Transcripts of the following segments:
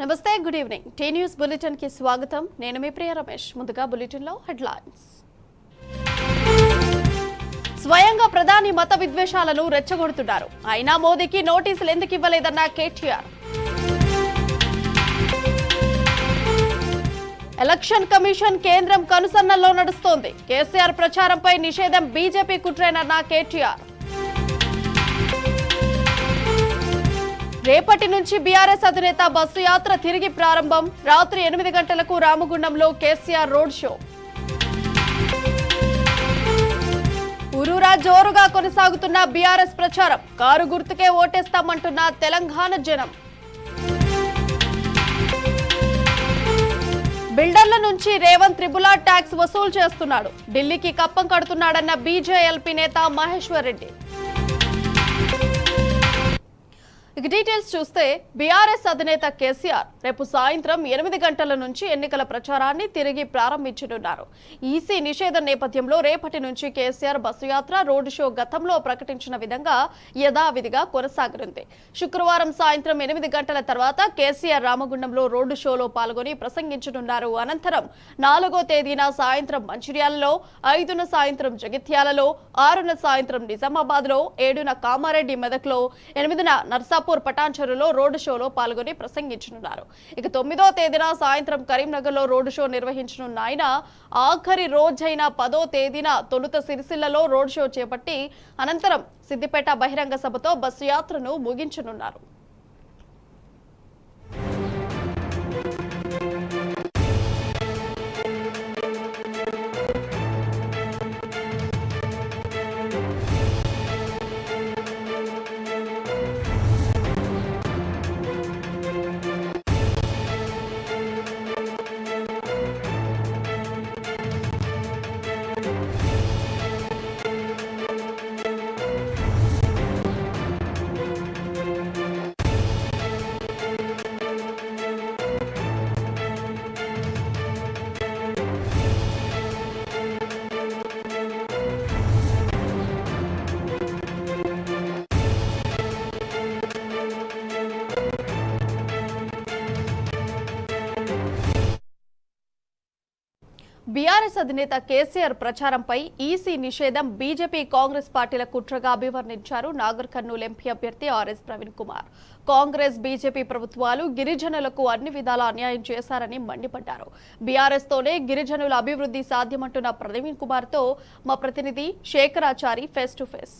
నమస్తే, good evening. T News bulletin కి స్వాగతం. నేను మీ ప్రియ రమేష్. ముందుగా బులెటిన్ లో హెడ్లైన్స్. స్వయంగా ప్రధాని మత విద్వేషాలను రెచ్చగొడుతున్నారు. అయినా మోదీకి నోటీసులు ఎందుకు ఇవ్వలేదన్న కేటీఆర్. ఎలక్షన్ కమిషన్ కేంద్రం కనుసన్నల్లో నడుస్తోంది. కేసీఆర్ ప్రచారంపై నిషేధం బీజేపీ కుట్రేనన్న కేటీఆర్. రేపటి నుంచి బీఆర్ఎస్ అధినేత బస్సు యాత్ర తిరిగి ప్రారంభం. రాత్రి 8 గంటలకు రామగుండంలో కేసీఆర్ రోడ్ షో. ఉరూరా జోరుగా కొనసాగుతున్న బీఆర్ఎస్ ప్రచారం. కారు గుర్తుకే ఓటేస్తామంటున్న తెలంగాణ జనం. బిల్డర్ల నుంచి రేవంత్ త్రిబుల్ ట్యాక్స్ వసూలు చేస్తున్నాడు. ఢిల్లీకి కప్పం కడుతున్నాడన్న బీజేఎల్పీ నేత మహేశ్వర్ రెడ్డి. ఇక డీటెయిల్స్ చూస్తే, బీఆర్ఎస్ అధినేత కేసీఆర్ రేపు సాయంత్రం 8 గంటల నుంచి ఎన్నికల ప్రచారాన్ని తిరిగి ప్రారంభించనున్నారు. ఈసీ నిషేధం నేపథ్యంలో రేపటి నుంచి కేసీఆర్ బస్సు యాత్ర, రోడ్ షో గతంలో ప్రకటించిన విధంగా యథావిధిగా కొనసాగనుంది. శుక్రవారం సాయంత్రం 8 గంటల తర్వాత కేసీఆర్ రామగుండంలో రోడ్డు షోలో పాల్గొని ప్రసంగించనున్నారు. అనంతరం 4వ తేదీన సాయంత్రం మంచిర్యాలలో, 5న సాయంత్రం జగిత్యాలలో, 6న సాయంత్రం నిజామాబాద్లో, 7న కామారెడ్డి మెదక్లో, 8న నర్సాపూర్ పటాన్చెరులో రోడ్డు షోలో పాల్గొని ప్రసంగించనున్నారు. ఇక 9వ తేదీన సాయంత్రం కరీంనగర్లో రోడ్డు షో నిర్వహించనున్న ఆయన ఆఖరి రోజైన 10వ తేదీన తొలుత సిరిసిల్లలో రోడ్ షో చేపట్టి అనంతరం సిద్దిపేట బహిరంగ సభతో బస్సు యాత్రను ముగించనున్నారు. బీఆర్ఎస్ అధినేత కేసీఆర్ ప్రచారంపై ఈసీ నిషేధం బీజేపీ, కాంగ్రెస్ పార్టీల కుట్రగా అభివర్ణించారు నాగర్ కర్నూలు ఎంపీ అభ్యర్థి ఆర్ఎస్ ప్రవీణ్ కుమార్. కాంగ్రెస్, బీజేపీ ప్రభుత్వాలు గిరిజనులకు అన్ని విధాలా అన్యాయం చేశారని మండిపడ్డారు. బీఆర్ఎస్ తోనే గిరిజనుల అభివృద్ధి సాధ్యమంటున్న ప్రవీణ్ కుమార్ తో మా ప్రతినిధి శేఖరాచారి ఫేస్ టు ఫేస్.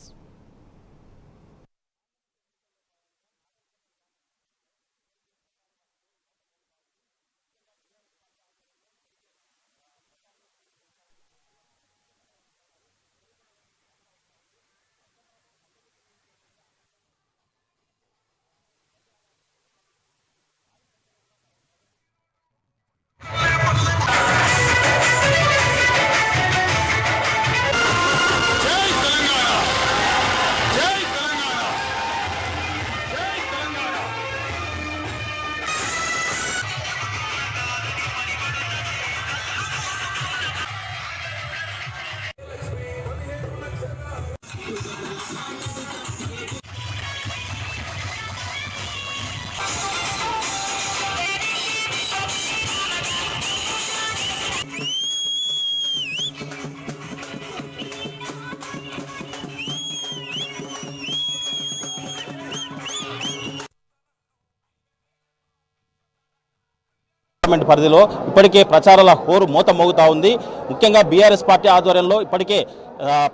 పరిధిలో ఇప్పటికే ప్రచారాల హోరు మోత మోగుతా ఉంది. ముఖ్యంగా బీఆర్ఎస్ పార్టీ ఆధ్వర్యంలో ఇప్పటికే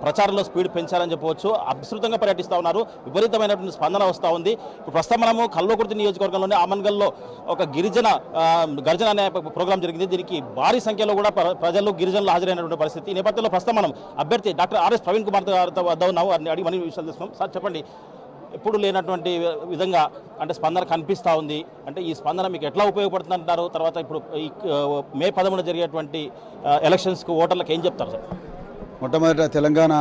ప్రచారంలో స్పీడ్ పెంచాలని చెప్పవచ్చు. విస్తృతంగా పర్యటిస్తూ ఉన్నారు. విపరీతమైనటువంటి స్పందన వస్తూ ఉంది. ఇప్పుడు ప్రస్తుతం మనము కల్వకుర్తి నియోజకవర్గంలోని ఆమన్గల్లో ఒక గిరిజన గర్జన అనే ప్రోగ్రాం జరిగింది. దీనికి భారీ సంఖ్యలో కూడా ప్రజలు, గిరిజనులు హాజరైనటువంటి పరిస్థితి. ఈ నేపథ్యంలో ప్రస్తుతం మనం అభ్యర్థి డాక్టర్ ఆర్ఎస్ ప్రవీణ్ కుమార్ గారితో వద్ద ఉన్నాము. అడిగి మనీ విషయాలు తీసుకున్నాం. సార్ చెప్పండి, ఎప్పుడు లేనటువంటి విధంగా అంటే స్పందన కనిపిస్తూ ఉంది. అంటే ఈ స్పందన మీకు ఎట్లా ఉపయోగపడుతుంది అంటారు? తర్వాత ఇప్పుడు ఈ మే 13 జరిగేటువంటి ఎలక్షన్స్కు ఓటర్లకు ఏం చెప్తారు సార్? మొట్టమొదట తెలంగాణ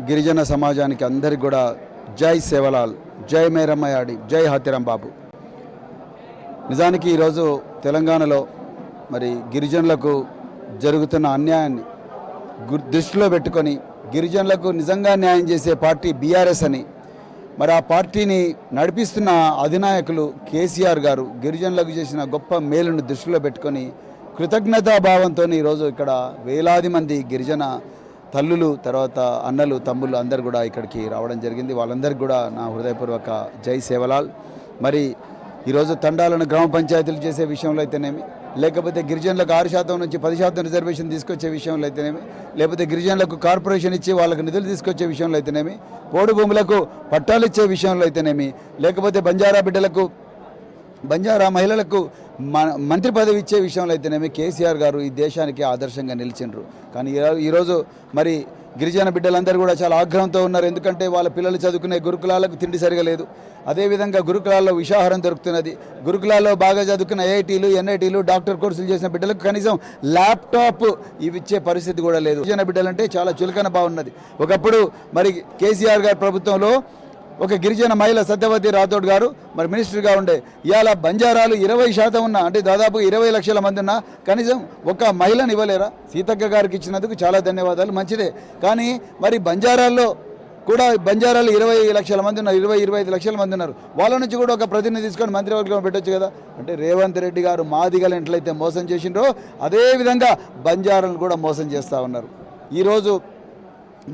గిరిజన సమాజానికి అందరికి కూడా జై సేవలాల్, జై మేరమ్మయాడి, జై హాతిరాం బాబు. నిజానికి ఈరోజు తెలంగాణలో మరి గిరిజనులకు జరుగుతున్న అన్యాయాన్ని దృష్టిలో పెట్టుకొని గిరిజనులకు నిజంగా న్యాయం చేసే పార్టీ బీఆర్ఎస్ అని మరి ఆ పార్టీని నడిపిస్తున్న అధినాయకులు కేసీఆర్ గారు గిరిజనులకు చేసిన గొప్ప మేలును దృష్టిలో పెట్టుకొని కృతజ్ఞతాభావంతో ఈరోజు ఇక్కడ వేలాది మంది గిరిజన తల్లులు, తర్వాత అన్నలు, తమ్ముళ్ళు అందరు కూడా ఇక్కడికి రావడం జరిగింది. వాళ్ళందరికీ కూడా నా హృదయపూర్వక జై సేవలాల్. మరి ఈరోజు తండాలను గ్రామ పంచాయతీలు చేసే విషయంలో అయితేనేమి, లేకపోతే గిరిజనులకు 6% నుంచి 10% రిజర్వేషన్ తీసుకొచ్చే విషయంలో అయితేనేమి, లేకపోతే గిరిజనులకు కార్పొరేషన్ ఇచ్చి వాళ్ళకు నిధులు తీసుకొచ్చే విషయంలో అయితేనేమి, పోడు భూములకు పట్టాలు ఇచ్చే విషయంలో అయితేనేమి, లేకపోతే బంజారా మహిళలకు మంత్రి పదవి ఇచ్చే విషయంలో అయితేనేమి కేసీఆర్ గారు ఈ దేశానికి ఆదర్శంగా నిలిచిండ్రు. కానీ ఈరోజు మరి గిరిజన బిడ్డలందరూ కూడా చాలా ఆగ్రహంతో ఉన్నారు. ఎందుకంటే వాళ్ళ పిల్లలు చదువుకునే గురుకులాలకు తిండి సరిగా లేదు. అదేవిధంగా గురుకులాల్లో విషాహారం దొరుకుతున్నది. గురుకులాల్లో బాగా చదువుకున్న ఐఐటీలు, ఎన్ఐటీలు, డాక్టర్ కోర్సులు చేసిన బిడ్డలకు కనీసం ల్యాప్టాప్ ఇవి ఇచ్చే పరిస్థితి కూడా లేదు. గిరిజన బిడ్డలంటే చాలా చులకన బాగున్నది. ఒకప్పుడు మరి కేసీఆర్ గారి ప్రభుత్వంలో ఒక గిరిజన మహిళ సత్యవతి రాథోడ్ గారు మరి మినిస్టర్గా ఉండే, ఇవాళ బంజారాలు 20% ఉన్నా, అంటే దాదాపు 20 లక్షల మంది ఉన్నా కనీసం ఒక మహిళను ఇవ్వలేరా? సీతక్క గారికి ఇచ్చినందుకు చాలా ధన్యవాదాలు, మంచిదే. కానీ మరి బంజారాల్లో కూడా 20 లక్షల మంది ఉన్నారు, 25 లక్షల మంది ఉన్నారు. వాళ్ళ నుంచి కూడా ఒక ప్రతినిధి తీసుకొని మంత్రివర్గం పెట్టొచ్చు కదా. అంటే రేవంత్ రెడ్డి గారు మాదిగలు ఎట్లయితే మోసం చేసిండ్రో అదేవిధంగా బంజారాలను కూడా మోసం చేస్తూ ఉన్నారు. ఈరోజు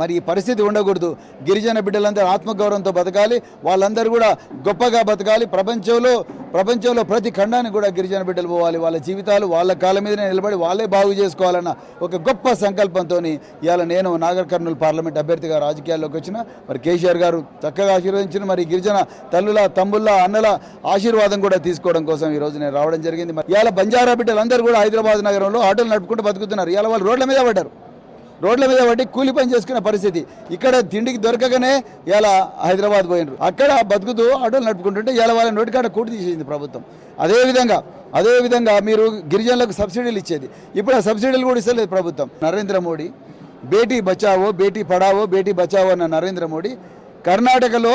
మరి ఈ పరిస్థితి ఉండకూడదు. గిరిజన బిడ్డలందరూ ఆత్మగౌరవంతో బతకాలి, వాళ్ళందరూ కూడా గొప్పగా బతకాలి. ప్రపంచంలో ప్రతి ఖండానికి కూడా గిరిజన బిడ్డలు పోవాలి. వాళ్ళ జీవితాలు వాళ్ళ కాళ్ళ మీదనే నిలబడి వాళ్ళే బాగు చేసుకోవాలన్న ఒక గొప్ప సంకల్పంతో ఇవాళ నేను నాగర్ కర్నూలు పార్లమెంట్ అభ్యర్థిగా రాజకీయాల్లోకి వచ్చిన. మరి కేసీఆర్ గారు చక్కగా ఆశీర్వదించిన మరి గిరిజన తల్లుల, తమ్ముళ్ళ, అన్నల ఆశీర్వాదం కూడా తీసుకోవడం కోసం ఈరోజు నేను రావడం జరిగింది. మరి ఇవాళ బంజారా బిడ్డలందరూ కూడా హైదరాబాద్ నగరంలో ఆటోలు నడుపుకుంటూ బతుకుతున్నారు. ఇవాళ వాళ్ళు రోడ్ల మీద పడి కూలి పని చేసుకునే పరిస్థితి. ఇక్కడ తిండికి దొరకగానే ఇలా హైదరాబాద్ పోయినరు, అక్కడ బతుకుతూ ఆటోలు నడుపుకుంటుంటే ఇలా వాళ్ళ నోటికాడ కూటి తీసేసింది ప్రభుత్వం. అదేవిధంగా మీరు గిరిజనులకు సబ్సిడీలు ఇచ్చేది, ఇప్పుడు ఆ సబ్సిడీలు కూడా ఇస్తలేదు ప్రభుత్వం. నరేంద్ర మోడీ బేటీ బచావో, బేటీ పడావో, బేటీ బచావో అన్న నరేంద్ర మోడీ కర్ణాటకలో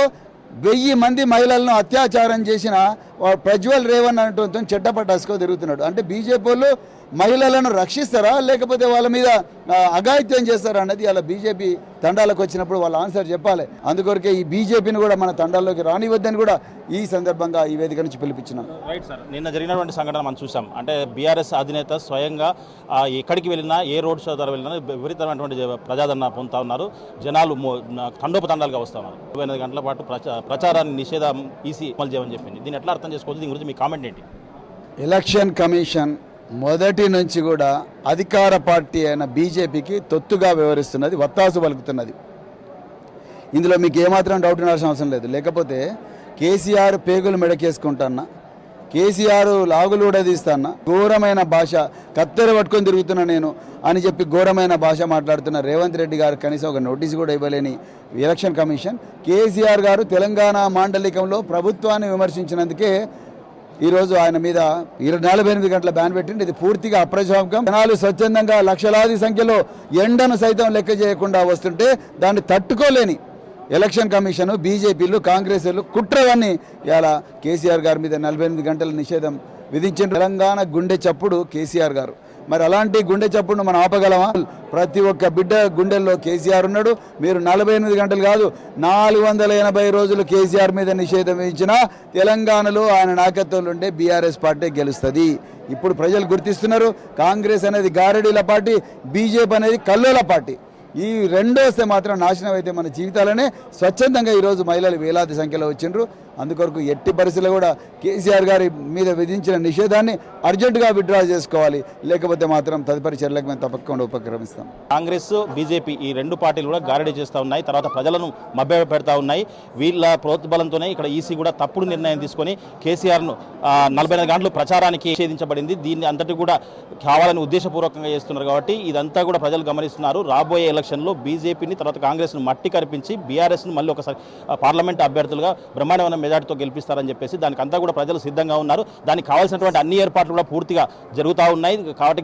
1000 మంది మహిళలను అత్యాచారం చేసిన ప్రజ్వల్ రేవణ్ అంటూ చెట్టపట్టాసుకో తిరుగుతున్నాడు. అంటే బీజేపీ వాళ్ళు మహిళలను రక్షిస్తారా లేకపోతే వాళ్ళ మీద అఘాయిత్యం చేస్తారా అన్నది అలా బీజేపీ తండాలకు వచ్చినప్పుడు వాళ్ళ ఆన్సర్ చెప్పాలి. అందుకొరకే ఈ బీజేపీని కూడా మన తండాల్లోకి రానివద్దని కూడా ఈ సందర్భంగా ఈ వేదిక నుంచి పిలిపించినాం. రైట్ సార్, నిన్న జరిగినటువంటి సంఘటన మనం చూసాం. అంటే బీఆర్ఎస్ అధినేత స్వయంగా ఎక్కడికి వెళ్ళినా, ఏ రోడ్ షో ద్వారా వెళ్ళినా విపరీతమైనటువంటి ప్రజాదరణ పొందుతూ ఉన్నారు. జనాలు తండోపతండాలుగా వస్తూ ఉన్నారు. 24 గంటల పాటు ప్రచారాన్ని నిషేధం ఈసీ అమలు చేయమని చెప్పింది. దీన్ని ఎట్లా అర్థం చేసుకోవచ్చు? దీని గురించి మీ కామెంట్ ఏంటి? ఎలక్షన్ కమిషన్ మొదటి నుంచి కూడా అధికార పార్టీ అయిన బీజేపీకి తొత్తుగా వ్యవహరిస్తున్నది, వత్తాసు పలుకుతున్నది. ఇందులో మీకు ఏమాత్రం డౌట్ ఉండాల్సిన అవసరం లేదు. లేకపోతే కేసీఆర్ పేగులు మెడకేసుకుంటాన్నా, కేసీఆర్ లాగులు ఉడదీస్తాన్నా, ఘోరమైన భాష, కత్తెర పట్టుకొని తిరుగుతున్నా నేను అని చెప్పి ఘోరమైన భాష మాట్లాడుతున్న రేవంత్ రెడ్డి గారు కనీసం ఒక నోటీసు కూడా ఇవ్వలేని ఎలక్షన్ కమిషన్, కేసీఆర్ గారు తెలంగాణ మాండలికంలో ప్రభుత్వాన్ని విమర్శించినందుకే ఈరోజు ఆయన మీద 48 గంటల బ్యాన్ పెట్టింది. ఇది పూర్తిగా అప్రజాస్వామికం. జనాలు స్వచ్ఛందంగా లక్షలాది సంఖ్యలో ఎండను సైతం లెక్క చేయకుండా వస్తుంటే దాన్ని తట్టుకోలేని ఎలక్షన్ కమిషన్, బీజేపీలు, కాంగ్రెస్లు కుట్రవన్నీ ఇలా కేసీఆర్ గారి మీద 48 గంటల నిషేధం విధించిన. తెలంగాణ గుండె చప్పుడు కేసీఆర్ గారు. మరి అలాంటి గుండె చప్పుడును మనం ఆపగలమా? ప్రతి ఒక్క బిడ్డ గుండెల్లో కేసీఆర్ ఉన్నాడు. మీరు 48 గంటలు కాదు, 480 రోజులు కేసీఆర్ మీద నిషేధం విధించినా తెలంగాణలో ఆయన నాయకత్వంలో ఉండే బీఆర్ఎస్ పార్టీ గెలుస్తుంది. ఇప్పుడు ప్రజలు గుర్తిస్తున్నారు. కాంగ్రెస్ అనేది గారడీల పార్టీ, బీజేపీ అనేది కల్లోల పార్టీ. ఈ రెండు వస్తే మాత్రం నాశనం అయితే మన జీవితాలనే. స్వచ్ఛందంగా ఈరోజు మహిళలు వేలాది సంఖ్యలో వచ్చిండ్రు. అందుకొరకు ఎట్టి పరిస్థితుల్లో కూడా కేసీఆర్ గారి మీద విధించిన నిషేధాన్ని అర్జెంటుగా విత్డ్రా చేసుకోవాలి. లేకపోతే మాత్రం తదుపరి చర్యలకు మేము తప్పకుండా ఉపక్రమిస్తాం. కాంగ్రెస్, బీజేపీ ఈ రెండు పార్టీలు కూడా గారడీ చేస్తూ ఉన్నాయి, తర్వాత ప్రజలను మభ్య పెడతా ఉన్నాయి. వీళ్ళ ప్రోత్బలంతోనే ఇక్కడ ఈసీ కూడా తప్పుడు నిర్ణయం తీసుకొని కేసీఆర్ను 48 గంటలు ప్రచారానికి నిషేధించబడింది. దీన్ని అంతటి కూడా కావాలని ఉద్దేశపూర్వకంగా చేస్తున్నారు. కాబట్టి ఇదంతా కూడా ప్రజలు గమనిస్తున్నారు. రాబోయే ఎలక్షన్లో బీజేపీని, తర్వాత కాంగ్రెస్ను మట్టి కరిపించి బీఆర్ఎస్ను మళ్ళీ ఒకసారి పార్లమెంట్ అభ్యర్థులుగా బ్రహ్మాండమైన మెజార్టీతో గెలిపిస్తారని చెప్పేసి దానికి అంతా కూడా ప్రజలు సిద్ధంగా ఉన్నారు. దానికి కావాల్సినటువంటి అన్ని ఏర్పాట్లు కూడా పూర్తిగా జరుగుతూ ఉన్నాయి. కాబట్టి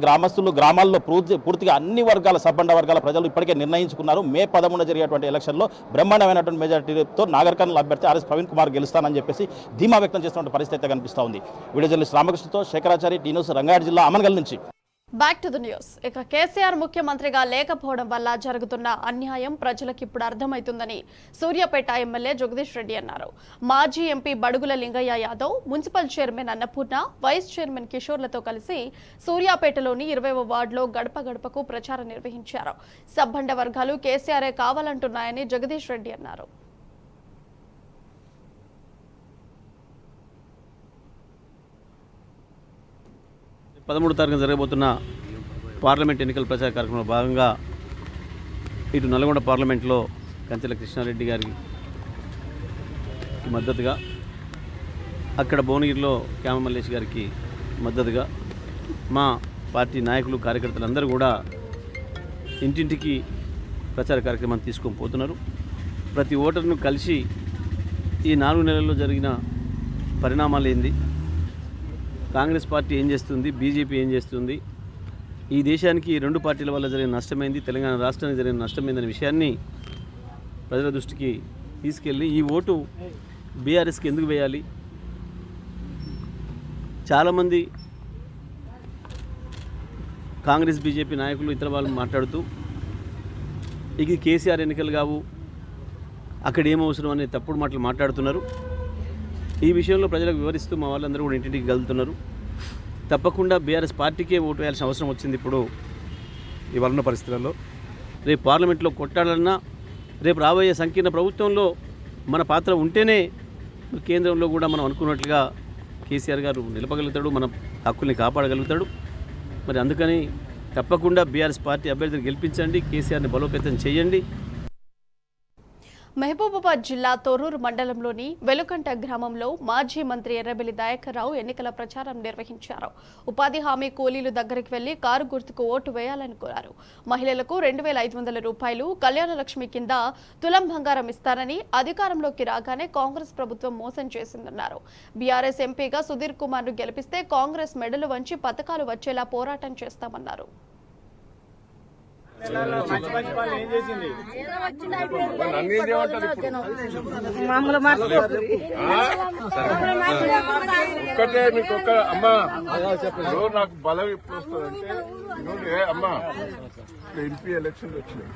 గ్రామాల్లో పూర్తిగా అన్ని వర్గాల, సబ్బండ వర్గాల ప్రజలు ఇప్పటికే నిర్ణయించుకున్నారు. మే 11 జరిగేటువంటి ఎలక్షన్లో బ్రహ్మాండమైనటువంటి మెజార్టీతో నాగర్ కర్నూలు అభ్యర్థి ఆర్ఎస్ ప్రవీణ్ కుమార్ గెలుస్తానని చెప్పేసి ధీమా వ్యక్తం చేస్తున్న పరిస్థితి అయితే కనిపిస్తూ ఉంది. వీడియో జర్నలిస్ట్ రామకృష్ణతో శేఖరాచారి, టీ న్యూస్, రంగారెడ్డి జిల్లా అమన్గల్ నుంచి. Back to the news. ఇక కేసీఆర్ ముఖ్యమంత్రిగా లేకపోవడం వల్ల జరుగుతున్న అన్యాయం ప్రజలకు ఇప్పుడు అర్థమవుతుందని సూర్యాపేట ఎమ్మెల్యే జగదీష్ రెడ్డి అన్నారు. మాజీ MP Badugula Lingaiah Yadav, municipal chairman Annapurna, vice chairman కిషోర్లతో కలిసి సూర్యాపేటలోని 20వ వార్డులో గడప గడపకు ప్రచారం నిర్వహించారు. సబ్బండ వర్గాలు కేసీఆరే కావాలంటున్నాయని జగదీష్ రెడ్డి అన్నారు. తారీఖున జరగబోతున్న పార్లమెంట్ ఎన్నికల ప్రచార కార్యక్రమంలో భాగంగా ఇటు నల్గొండ పార్లమెంట్లో కంచెల కృష్ణారెడ్డి గారికి మద్దతుగా, అక్కడ భువనగిరిలో క్యామ మల్లేష్ గారికి మద్దతుగా మా పార్టీ నాయకులు కార్యకర్తలందరూ కూడా ఇంటింటికి ప్రచార కార్యక్రమాన్ని తీసుకొని పోతున్నారు. ప్రతి ఓటర్ను కలిసి ఈ 4 నెలల్లో జరిగిన పరిణామాలు ఏంది, కాంగ్రెస్ పార్టీ ఏం చేస్తుంది, బీజేపీ ఏం చేస్తుంది, ఈ దేశానికి 2 పార్టీల వల్ల జరిగిన నష్టమైంది, తెలంగాణ రాష్ట్రానికి జరిగిన నష్టమైందనే విషయాన్ని ప్రజల దృష్టికి తీసుకెళ్ళి ఈ ఓటు బీఆర్ఎస్కి ఎందుకు వేయాలి, చాలామంది కాంగ్రెస్ బీజేపీ నాయకులు ఇతర వాళ్ళు మాట్లాడుతూ ఇది కేసీఆర్ ఎన్నికలు కావు, అక్కడ ఏం అవసరం అనే తప్పుడు మాటలు మాట్లాడుతున్నారు. ఈ విషయంలో ప్రజలకు వివరిస్తూ మా వాళ్ళందరూ కూడా ఇంటింటికి కలుగుతున్నారు. తప్పకుండా బీఆర్ఎస్ పార్టీకే ఓటు వేయాల్సిన అవసరం వచ్చింది. ఇప్పుడు ఇవాళ ఉన్న పరిస్థితుల్లో రేపు పార్లమెంట్లో కొట్టాలన్నా, రేపు రాబోయే సంకీర్ణ ప్రభుత్వంలో మన పాత్ర ఉంటేనే కేంద్రంలో కూడా మనం అనుకున్నట్లుగా కేసీఆర్ గారు నిలపగలుగుతాడు, మన హక్కుల్ని కాపాడగలుగుతాడు. మరి అందుకని తప్పకుండా బీఆర్ఎస్ పార్టీ అభ్యర్థిని గెలిపించండి, కేసీఆర్ని బలోపేతం చేయండి. మహబూబాబాద్ జిల్లా తొర్రూరు మండలంలోని వెలుకంట గ్రామంలో మాజీ మంత్రి ఎర్రబెల్లి దయాకర్ రావు ఎన్నికల ప్రచారం నిర్వహించారు. ఉపాధి హామీ కూలీలు దగ్గరికి వెళ్లి కారు గుర్తుకు ఓటు వేయాలని కోరారు. మహిళలకు 2,500 రూపాయలు కళ్యాణ లక్ష్మి కింద తులం బంగారం ఇస్తారని, అధికారంలోకి రాగానే కాంగ్రెస్ ప్రభుత్వం మోసం చేసిందన్నారు. బీఆర్ఎస్ ఎంపీగా సుధీర్ కుమార్ ను గెలిపిస్తే కాంగ్రెస్ మెడలు వంచి పథకాలు వచ్చేలా పోరాటం చేస్తామన్నారు. ఒక్కటే మీకు ఒక్క అమ్మా నాకు బలం ఎప్పుడు వస్తుందంటే అమ్మా ఎంపీ ఎలక్షన్లు వచ్చినాయి.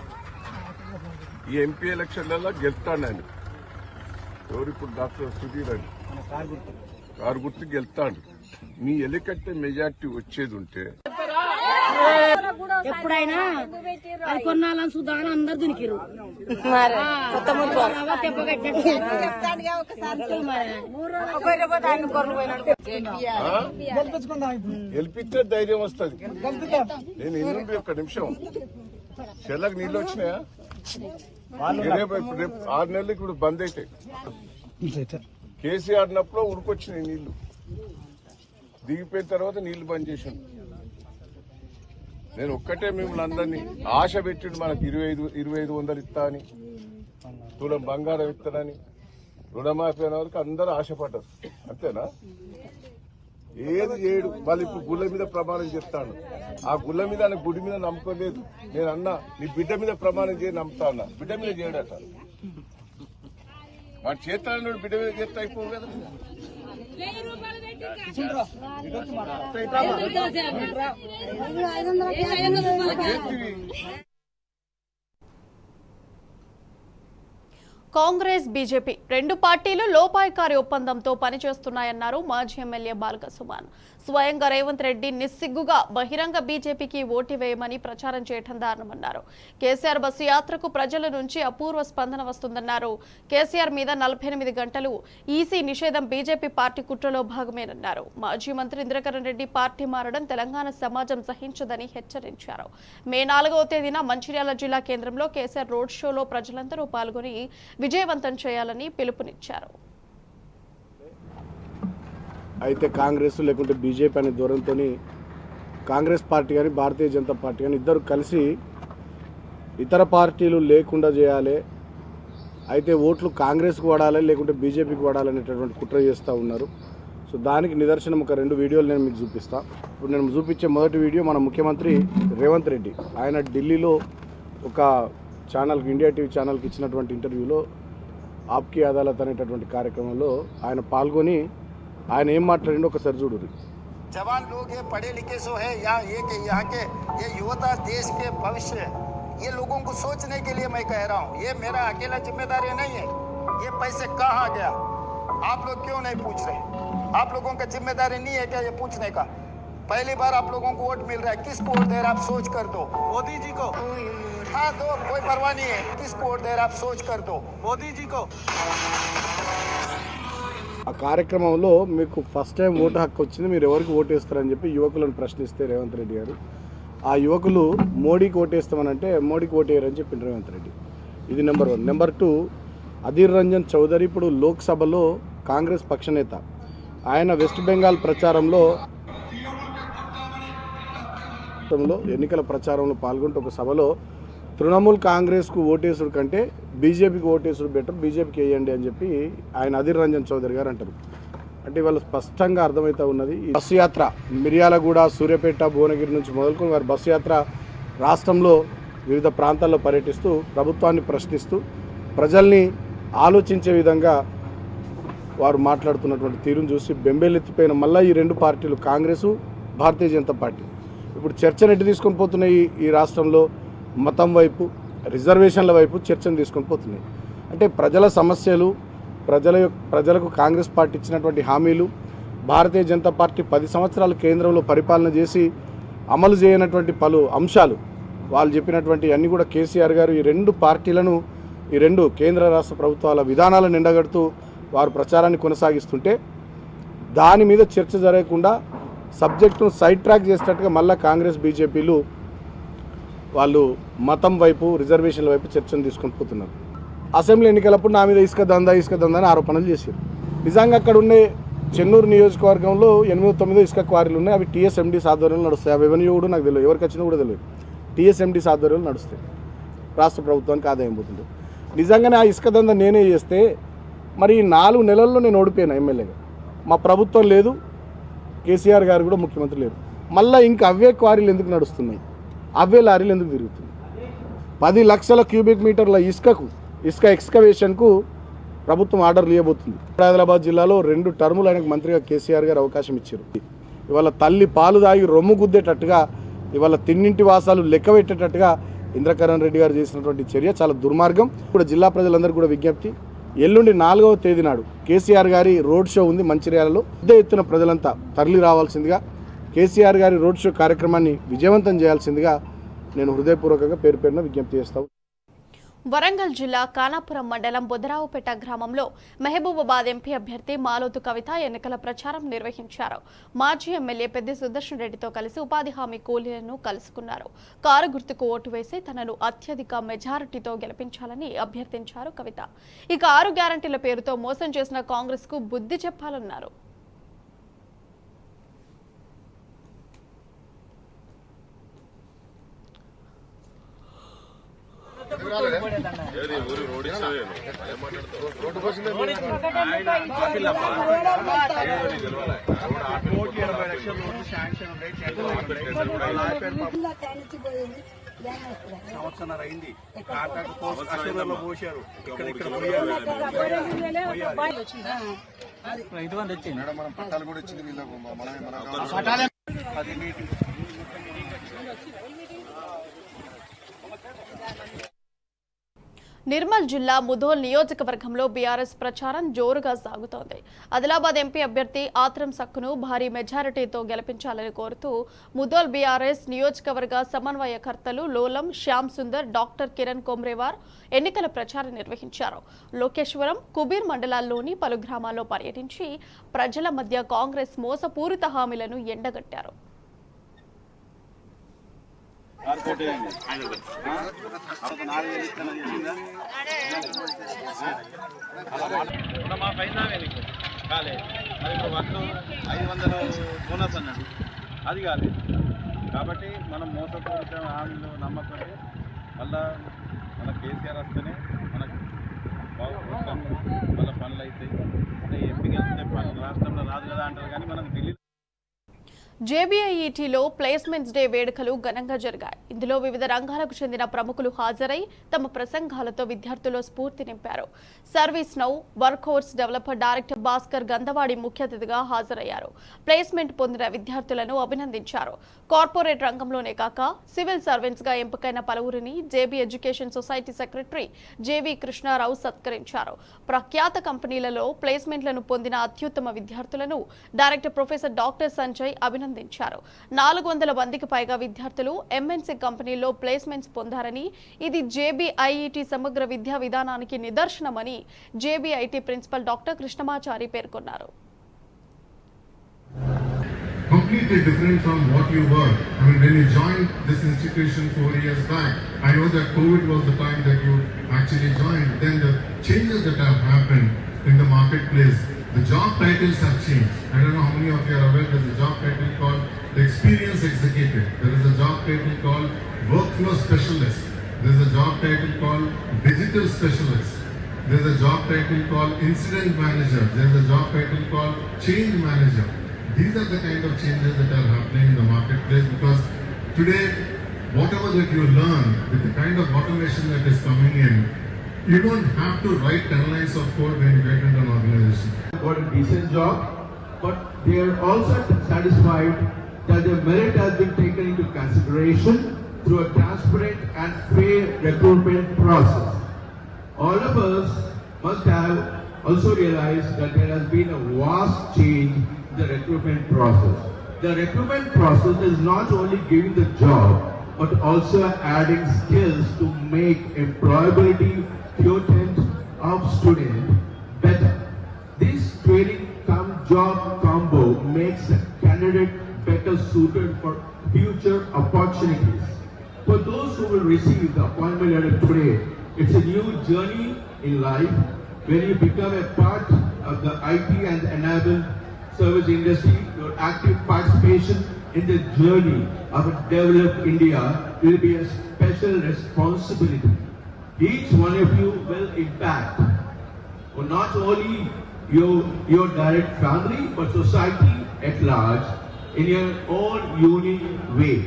ఈ ఎంపీ ఎలక్షన్లలో గెలుస్తాను నేను. ఎవరు ఇప్పుడు డాక్టర్ సుధీర్ అని కారు గుర్తు గెలుస్తాడు. మీ ఎలికట్టే మెజార్టీ వచ్చేది ఉంటే ఎప్పుడైనా అది కొన్నాళ్ళని చూద్దామని అందరు దునికిరు. గెలిపిస్తే ధైర్యం వస్తుంది. నేను ఇల్లు ఒక్క నిమిషం చెల్లకు నీళ్ళు వచ్చినాయా? రేపు 6 నెలలు ఇప్పుడు బంద్ అయితే కేసీఆర్ అన్నప్పుడు ఉరికొచ్చినాయి నీళ్లు, దిగిపోయిన తర్వాత నీళ్లు బంద్ చేసిండు. నేను ఒక్కటే మిమ్మల్ని అందరినీ ఆశ పెట్టిండు, మనకు 2,500 ఇస్తా అని, తులం బంగారం ఇస్తానని, రుణమాఫీ అయిన వరకు అందరూ ఆశపడ్డారు. అంతేనా? ఏది చేయడు. మళ్ళీ ఇప్పుడు గుళ్ళ మీద ప్రమాణం చేస్తాను. ఆ గుళ్ళ మీద ఆయన గుడి మీద నమ్మకలేదు. నేను అన్నా నీ బిడ్డ మీద ప్రమాణం చేసి నమ్ముతా అన్నా, బిడ్డ మీద చేయడట. వాడు చేస్తాడు, బిడ్డ మీద చేస్తా అయిపోవు కదా. కాంగ్రెస్ బీజేపీ 2 పార్టీలు లోపాయికారి ఒప్పందంతో పనిచేస్తున్నాయన్నారు మాజీ ఎమ్మెల్యే బాల్క సుమన్. స్వయంగా రేవంత్ రెడ్డి నిస్సిగ్గుగా బహిరంగ బీజేపీకి ఓటు వేయమని ప్రచారం చేయడం దారుణమన్నారు. కేసీఆర్ బస్సు యాత్రకు ప్రజల నుంచి అపూర్వ స్పందన వస్తుందన్నారు. కేసీఆర్ మీద 48 గంటలు ఈసీ నిషేధం బీజేపీ పార్టీ కుట్రలో భాగమేనన్నారు. మాజీ మంత్రి ఇంద్రకరణ్ రెడ్డి పార్టీ మారడం తెలంగాణ సమాజం సహించదని హెచ్చరించారు. మే 4వ తేదీన మంచిర్యాల జిల్లా కేంద్రంలో కేసీఆర్ రోడ్ షోలో ప్రజలందరూ పాల్గొని విజయవంతం చేయాలని పిలుపునిచ్చారు. అయితే కాంగ్రెస్ లేకుంటే బీజేపీ అనే దూరంతో కాంగ్రెస్ పార్టీ కానీ భారతీయ జనతా పార్టీ కానీ ఇద్దరు కలిసి ఇతర పార్టీలు లేకుండా చేయాలి, అయితే ఓట్లు కాంగ్రెస్కి వాడాలి లేకుంటే బీజేపీకి వాడాలనేటటువంటి కుట్ర చేస్తూ ఉన్నారు. సో దానికి నిదర్శనం ఒక 2 వీడియోలు నేను మీకు చూపిస్తాను. ఇప్పుడు నేను చూపించే మొదటి వీడియో మన ముఖ్యమంత్రి రేవంత్ రెడ్డి ఆయన ఢిల్లీలో ఒక ఛానల్కి, ఇండియా టీవీ ఛానల్కి ఇచ్చినటువంటి ఇంటర్వ్యూలో ఆప్కి అదాలత్ అనేటటువంటి కార్యక్రమంలో ఆయన పాల్గొని ఆయన ఏం మాట్లాడిండో ఒకసారి చూడుర్రి. जवान लोग ये पढ़े लिखे सो है या ये कि यहाँ के ये युवता देश के भविष्य है। ये लोगों को सोचने के लिए मैं कह रहा हूँ, ये मेरा अकेला जिम्मेदारी नहीं है। ये पैसे कहाँ गया आप लोग क्यों नहीं पूछ रहे? आप लोगों का जिम्मेदारी नहीं है क्या ये पूछने का? पहली बार आप लोगों को वोट मिल रहा है, किसको वोट दे रहे आप सोच कर दो। मोदी जी को। हाँ दो, कोई परवाह नहीं है, किसको वोट दे रहे आप सोच कर दो, मोदी जी को। ఆ కార్యక్రమంలో మీకు ఫస్ట్ టైం ఓటు హక్కు వచ్చింది, మీరు ఎవరికి ఓటు వేస్తారని చెప్పి యువకులను ప్రశ్నిస్తే రేవంత్ రెడ్డి గారు, ఆ యువకులు మోడీకి ఓటేస్తామనంటే మోడీకి ఓటేయరని చెప్పింది రేవంత్ రెడ్డి. ఇది నెంబర్ 1. నెంబర్ 2, అధీర్ రంజన్ చౌదరి ఇప్పుడు లోక్సభలో కాంగ్రెస్ పక్షనేత. ఆయన వెస్ట్ బెంగాల్ ప్రచారంలో ఎన్నికల ప్రచారంలో పాల్గొంటూ ఒక సభలో తృణమూల్ కాంగ్రెస్కు ఓటేసుడు కంటే బీజేపీకి ఓటేసుడు బెటర్, బీజేపీకి వేయండి అని చెప్పి ఆయన అధీర్ రంజన్ చౌదరి గారు అంటారు. అంటే ఇవాళ స్పష్టంగా అర్థమవుతూ ఉన్నది. ఈ బస్సు యాత్ర మిర్యాలగూడ, సూర్యాపేట, భువనగిరి నుంచి మొదలుకొని వారి బస్సు యాత్ర రాష్ట్రంలో వివిధ ప్రాంతాల్లో పర్యటిస్తూ ప్రభుత్వాన్ని ప్రశ్నిస్తూ ప్రజల్ని ఆలోచించే విధంగా వారు మాట్లాడుతున్నటువంటి తీరును చూసి బెంబేలెత్తిపోయిన మళ్ళీ ఈ రెండు పార్టీలు, కాంగ్రెసు, భారతీయ జనతా పార్టీ, ఇప్పుడు చర్చను ఎటు తీసుకొని పోతున్నాయి? ఈ రాష్ట్రంలో మతం వైపు, రిజర్వేషన్ల వైపు చర్చను తీసుకొని పోతున్నాయి. అంటే ప్రజల సమస్యలు, ప్రజలకు కాంగ్రెస్ పార్టీ ఇచ్చినటువంటి హామీలు, భారతీయ జనతా పార్టీ 10 సంవత్సరాలు కేంద్రంలో పరిపాలన చేసి అమలు చేయనటువంటి పలు అంశాలు, వాళ్ళు చెప్పినటువంటి అన్నీ కూడా కేసీఆర్ గారు ఈ రెండు పార్టీలను, ఈ రెండు కేంద్ర రాష్ట్ర ప్రభుత్వాల విధానాలను ఎండగడుతూ వారు ప్రచారాన్ని కొనసాగిస్తుంటే దాని మీద చర్చ జరగకుండా సబ్జెక్టును సైడ్ ట్రాక్ చేసేటట్టుగా మళ్ళీ కాంగ్రెస్, బీజేపీలు వాళ్ళు మతం వైపు, రిజర్వేషన్ల వైపు చర్చను తీసుకొని పోతున్నారు. అసెంబ్లీ ఎన్నికలప్పుడు నా మీద ఇసుక దందా అని ఆరోపణలు చేశారు. నిజంగా అక్కడ ఉండే చెన్నూరు నియోజకవర్గంలో 8-9 ఇసుక క్వారీలు ఉన్నాయి. అవి టీఎస్ఎండీస్ ఆధ్వర్యంలో నడుస్తాయి. అవి ఎవరిని కూడా నాకు తెలియదు, ఎవరికి వచ్చినా కూడా తెలియదు. టీఎస్ఎండీస్ ఆధ్వర్యంలో నడుస్తాయి, రాష్ట్ర ప్రభుత్వానికి ఆదాయం పోతుంది. నిజంగానే ఆ ఇసుక దందా నేనే చేస్తే మరి 4 నెలల్లో నేను ఓడిపోయాను ఎమ్మెల్యేగా. మా ప్రభుత్వం లేదు, కేసీఆర్ గారు కూడా ముఖ్యమంత్రి లేరు. మళ్ళీ ఇంకా అవే క్వారీలు ఎందుకు నడుస్తున్నాయి? అవే లారీలు ఎందుకు తిరుగుతున్నాయి? 10 లక్షల క్యూబిక్ మీటర్ల ఇసుక ఎక్స్కవేషన్కు ప్రభుత్వం ఆర్డర్లు ఇవ్వబోతుంది. హైదరాబాద్ జిల్లాలో 2 టర్ములు ఆయనకు మంత్రిగా కేసీఆర్ గారు అవకాశం ఇచ్చారు. ఇవాళ తల్లి పాలు దాగి రొమ్ము గుద్దేటట్టుగా, ఇవాళ తిన్నింటి వాసాలు లెక్క పెట్టేటట్టుగా ఇంద్రకరణ్ రెడ్డి గారు చేసినటువంటి చర్య చాలా దుర్మార్గం. ఇప్పుడు జిల్లా ప్రజలందరూ కూడా విజ్ఞప్తి, ఎల్లుండి 4వ తేదీ నాడు కేసీఆర్ గారి రోడ్ షో ఉంది మంచిర్యాలలో. పెద్ద ఎత్తున ప్రజలంతా తరలి రావాల్సిందిగా, కేసీఆర్ గారి రోడ్ షో కార్యక్రమాన్ని విజయవంతం చేయాల్సిందిగా నేను హృదయపూర్వకంగా పేరు పేరున విజ్ఞప్తి చేస్తాను. వరంగల్ జిల్లా కానాపురం మండలం బుధరావుపేట గ్రామంలో మహబూబాబాద్ ఎంపీ అభ్యర్థి మాలోతు కవిత ఎన్నికల ప్రచారం నిర్వహించారు. మాజీ ఎమ్మెల్యే పెద్ది సుదర్శన్ రెడ్డితో కలిసి ఉపాధి హామీ కూలీలను కలుసుకున్నారు. కారు గుర్తుకు ఓటు వేసి తనను అత్యధిక మెజారిటీతో గెలిపించాలని అభ్యర్థించారు కవిత. ఇక 6 గ్యారంటీల పేరుతో మోసం చేసిన కాంగ్రెస్ కు బుద్ధి చెప్పాలన్నారు. సంవత్సరం అయింది, పోసారు మనం పట్టాలు కూడా వచ్చింది వీళ్ళకు. నిర్మల్ జిల్లా ముధోల్ నియోజకవర్గంలో బీఆర్ఎస్ ప్రచారం జోరుగా సాగుతోంది. ఆదిలాబాద్ ఎంపీ అభ్యర్థి ఆత్రం సక్కును భారీ మెజారిటీతో గెలిపించాలని కోరుతూ ముధోల్ బీఆర్ఎస్ నియోజకవర్గ సమన్వయకర్తలు లోలం శ్యామ్ సుందర్, డాక్టర్ కిరణ్ కొమ్రేవార్ ఎన్నికల ప్రచారం నిర్వహించారు. లోకేశ్వరం, కుబీర్ మండలాల్లోని పలు గ్రామాల్లో పర్యటించి ప్రజల మధ్య కాంగ్రెస్ మోసపూరిత హామీలను ఎండగట్టారు. బోనస్ అన్నాడు, అది కాలేదు. కాబట్టి మనం మోసపూరిత హామీలు నమ్మకండి. మళ్ళా మన కేసీఆర్ వస్తేనే మనకు మళ్ళీ పనులు అవుతాయి. అంటే ఎంపీ గెలిస్తే రాష్ట్రంలో రాదు కదా అంటారు, కానీ మనకు ఢిల్లీ జేబీఐఈటీలో ప్లేస్మెంట్స్ డే వేడుకలు ఘనంగా జరిగాయి. ఇందులో వివిధ రంగాలకు చెందిన ప్రముఖులు హాజరై తమ ప్రసంగాలతో విద్యార్థుల్లో స్ఫూర్తి నింపారు. ServiceNow workforce developer director Bhaskar Gandhavadi ముఖ్య అతిథిగా హాజరయ్యారు. ప్లేస్మెంట్ పొందిన విద్యార్థులను అభినందించారు. కార్పొరేట్ రంగంలోనే కాక సివిల్ సర్వెంట్స్ గా ఎంపికైన పలువురిని JB education society secretary JV Krishnarao సత్కరించారు. ప్రఖ్యాత కంపెనీలలో ప్లేస్మెంట్లను పొందిన అత్యుత్తమ విద్యార్థులను డైరెక్టర్ ప్రొఫెసర్ డాక్టర్ సంజయ్ అభినందించారు. 400 మందికి పైగా విద్యార్థులు ఎంఎన్సీ కంపెనీల్లో ప్లేస్మెంట్స్ పొందారని, ఇది జేబీఐఈటీ సమగ్ర విద్యా విధానానికి నిదర్శనమని జేబీఐటీ ప్రిన్సిపల్ డాక్టర్ కృష్ణమాచారి పేర్కొన్నారు. Completely different from what you were. I mean, when you joined this institution 4 years back, I know that COVID was the time that you actually joined. Then the changes that have happened in the marketplace, the job titles have changed. I don't know how many of you are aware there's a job title called the Experience Executive. There is a job title called Workflow Specialist. There's a job title called Digital Specialist. There's a job title called Incident Manager. There's a job title called Change Manager. These are the kind of changes that are happening in the marketplace, because today, whatever that you learn with the kind of automation that is coming in, you don't have to write 10 lines of code when you get into an organization. Got a decent job, but they are also satisfied that their merit has been taken into consideration through a transparent and fair recruitment process. All of us must have also realized that there has been a vast change in the recruitment process. The recruitment process is not only giving the job, but also adding skills to make employability quotient of student better. This training come job combo makes a candidate better suited for future opportunities. For those who will receive the appointment letter today, it's a new journey in life. When you become a part of the IT and enabled service industry, your active participation in the journey of a developed India will be a special responsibility. Each one of you will impact not only your direct family, but society at large in your own unique way.